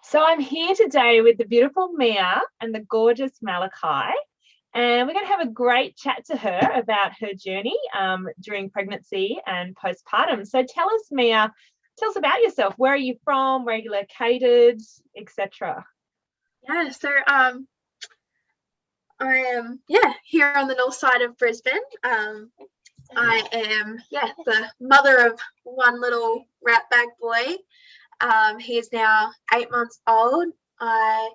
So I'm here today with the beautiful Mia and the gorgeous Malachi, and we're going to have a great chat to her about her journey during pregnancy and postpartum. So tell us, Mia, tell us about yourself. Where are you from? Where are you located, etc.? Yeah, so I am here on the north side of Brisbane. I am the mother of one little rat bag boy. He is now 8 months old. I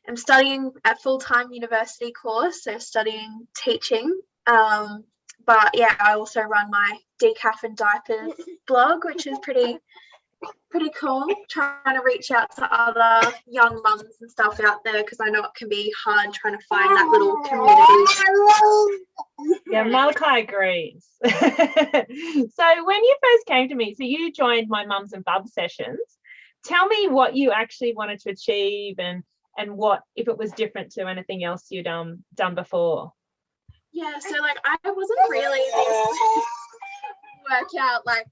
am studying a full-time university course, so studying teaching. But yeah, I also run my Decaf and Diapers blog, which is pretty cool, trying to reach out to other young mums and stuff out there, because I know it can be hard trying to find that little community. Yeah, Malachi agrees. So when you first came to me, so you joined my Mums and Bubs sessions. Tell me what you actually wanted to achieve and what, if it was different to anything else you'd done before. Yeah, so like I wasn't really this workout like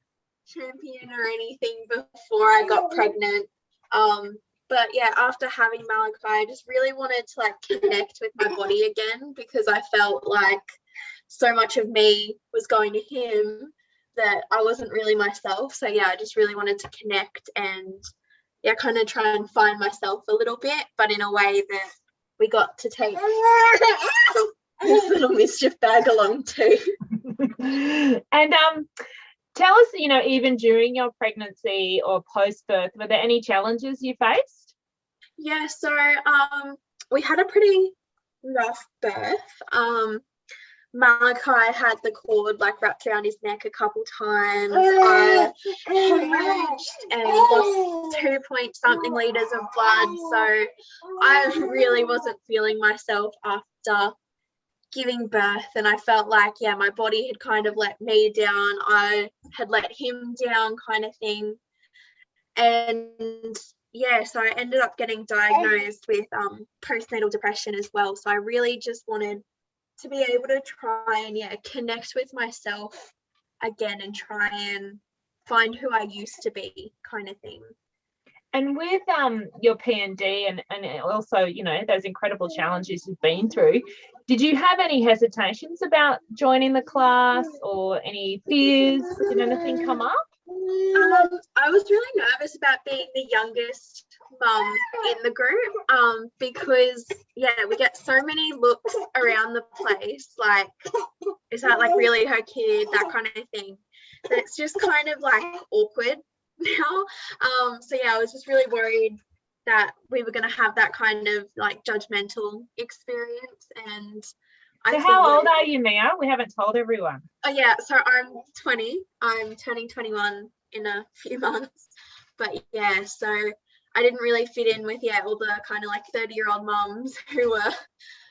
champion or anything before I got pregnant. But yeah, after having Malachi, I just really wanted to like connect with my body again, because I felt like so much of me was going to him that I wasn't really myself. So yeah, I just really wanted to connect and kind of try and find myself a little bit, but in a way that we got to take this little mischief bag along too. And tell us, even during your pregnancy or post-birth, were there any challenges you faced? Yeah, so we had a pretty rough birth. Malachi had the cord like wrapped around his neck a couple times. I hemorrhaged and lost 2-point-something liters of blood. So I really wasn't feeling myself after giving birth, and I felt like my body had kind of let me down. I had let him down, kind of thing. And so I ended up getting diagnosed with postnatal depression as well. So I really just wanted to be able to try and connect with myself again and try and find who I used to be, kind of thing. And with your PND and also, those incredible challenges you've been through, did you have any hesitations about joining the class or any fears? Did anything come up? I was really nervous about being the youngest mum in the group, because we get so many looks around the place, like, is that like really her kid, that kind of thing. But it's just kind of like awkward now. So I was just really worried that we were going to have that kind of like judgmental experience. And so how old are you, Mia? We haven't told everyone. Oh yeah, so I'm 20. I'm turning 21 in a few months. But so I didn't really fit in with all the kind of like 30-year-old mums who were,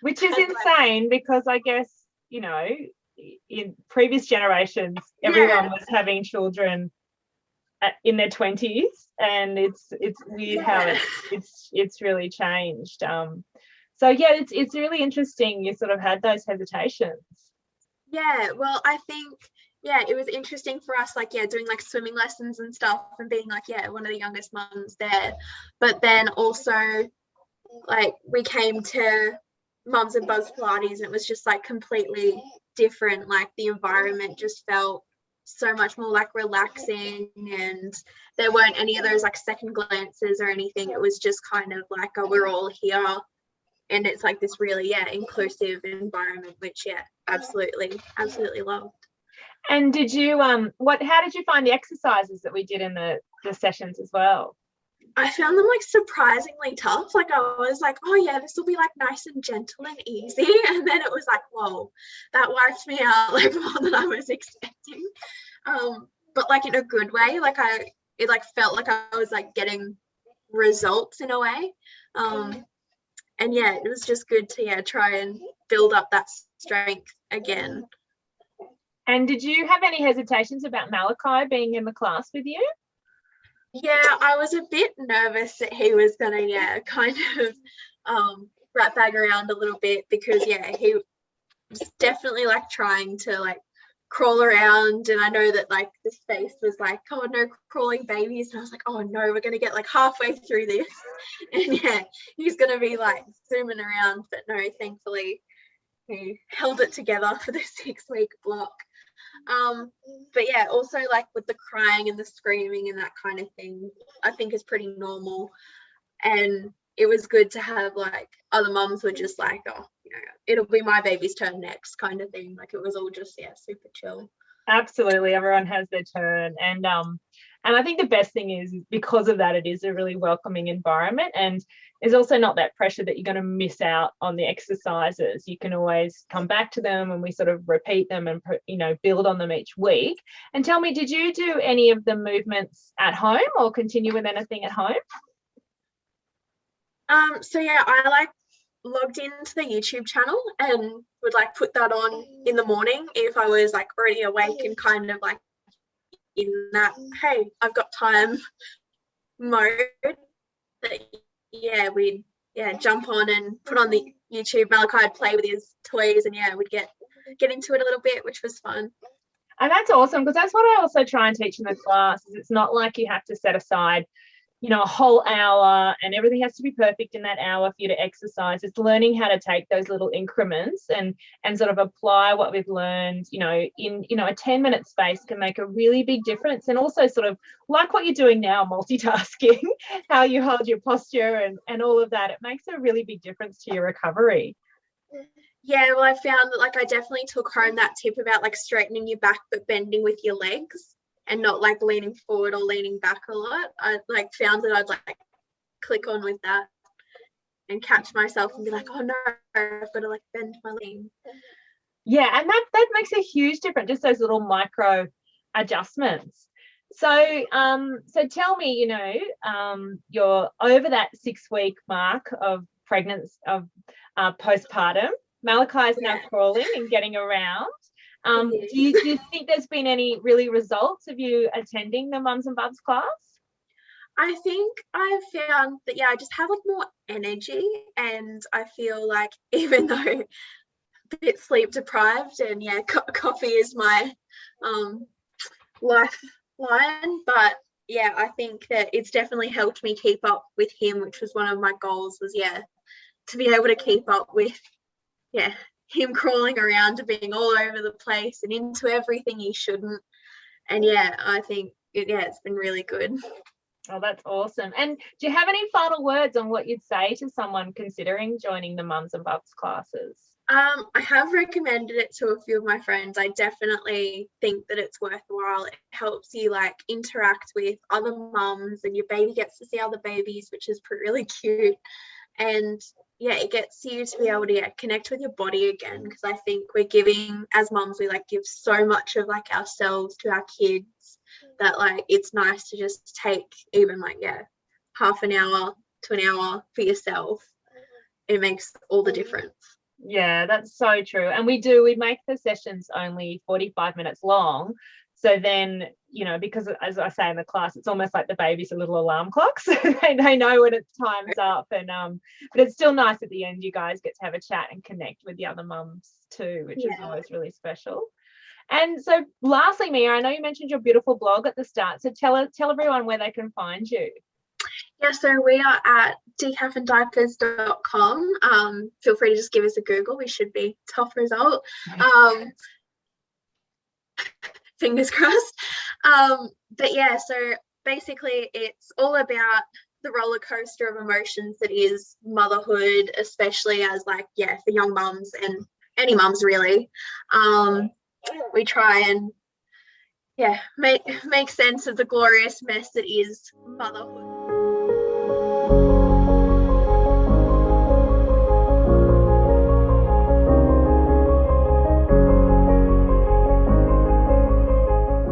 which is insane, because I guess in previous generations everyone was having children in their 20s, and it's weird how it's really changed. So it's really interesting you sort of had those hesitations. Well, I think it was interesting for us, like doing like swimming lessons and stuff and being like one of the youngest mums there. But then also like we came to Mums and Bubs Pilates and it was just like completely different. Like the environment just felt so much more like relaxing, and there weren't any of those like second glances or anything. It was just kind of like, oh, we're all here, and it's like this really inclusive environment, which absolutely loved. And did you how did you find the exercises that we did in the sessions as well? I found them like surprisingly tough. Like I was like, oh this will be like nice and gentle and easy, and then it was like, whoa, that wiped me out like more than I was expecting. But like in a good way. Like it like felt like I was like getting results in a way. And it was just good to try and build up that strength again. And did you have any hesitations about Malachi being in the class with you? I was a bit nervous that he was gonna kind of rat bag around a little bit, because he was definitely like trying to like crawl around, and I know that like the space was like, oh no, crawling babies, and I was like, oh no, we're gonna get like halfway through this and yeah, he's gonna be like zooming around, but no, thankfully he held it together for the 6-week block. But yeah, also like with the crying and the screaming and that kind of thing, I think is pretty normal. And it was good to have like other mums were just like, oh, you know, it'll be my baby's turn next kind of thing. Like it was all just, yeah, super chill. Absolutely, everyone has their turn, and I think the best thing is because of that, it is a really welcoming environment, and there's also not that pressure that you're going to miss out on the exercises. You can always come back to them, and we sort of repeat them and, you know, build on them each week. And tell me, did you do any of the movements at home or continue with anything at home? So yeah, I like logged into the YouTube channel and would like put that on in the morning if I was like already awake and kind of like in that, hey, I've got time mode. That yeah, we'd jump on and put on the YouTube. Malachi would play with his toys, and yeah, we'd get into it a little bit, which was fun. And that's awesome, because that's what I also try and teach in the class. Is it's not like you have to set aside, you know, a whole hour and everything has to be perfect in that hour for you to exercise. It's learning how to take those little increments and sort of apply what we've learned, you know, in, you know, a 10-minute space can make a really big difference. And also sort of like what you're doing now, multitasking, how you hold your posture and all of that, it makes a really big difference to your recovery. Yeah, well, I found that like I definitely took home that tip about like straightening your back but bending with your legs and not like leaning forward or leaning back a lot. I like found that I'd like click on with that and catch myself and be like, oh no, I've got to like bend my leg. Yeah, and that makes a huge difference, just those little micro adjustments. So so tell me, you know, you're over that 6-week mark of pregnancy, of postpartum. Malachi is now crawling and getting around. Do you think there's been any really results of you attending the Mums and Bubs class? I think I've found that, yeah, I just have like more energy, and I feel like even though a bit sleep deprived and yeah, coffee is my lifeline, but yeah, I think that it's definitely helped me keep up with him, which was one of my goals, was yeah, to be able to keep up with him crawling around and being all over the place and into everything he shouldn't. And yeah, I think it's been really good. Oh, that's awesome. And do you have any final words on what you'd say to someone considering joining the Mums and Bubs classes? I have recommended it to a few of my friends. I definitely think that it's worthwhile. It helps you like interact with other mums, and your baby gets to see other babies, which is really cute. And yeah, it gets you to be able to connect with your body again, because I think we're giving, as mums, we like give so much of like ourselves to our kids that like it's nice to just take even like half an hour to an hour for yourself. It makes all the difference. Yeah, that's so true. And we make the sessions only 45 minutes long. So then, you know, because as I say in the class, it's almost like the baby's a little alarm clock. So they know when it's time's up. And but it's still nice at the end, you guys get to have a chat and connect with the other mums too, which is always really special. And so lastly, Mia, I know you mentioned your beautiful blog at the start. So tell everyone where they can find you. Yeah, so we are at decafanddiapers.com. Feel free to just give us a Google. We should be top result. Fingers crossed. But yeah, so basically it's all about the roller coaster of emotions that is motherhood, especially as like, for young mums and any mums really. We try and make sense of the glorious mess that is motherhood.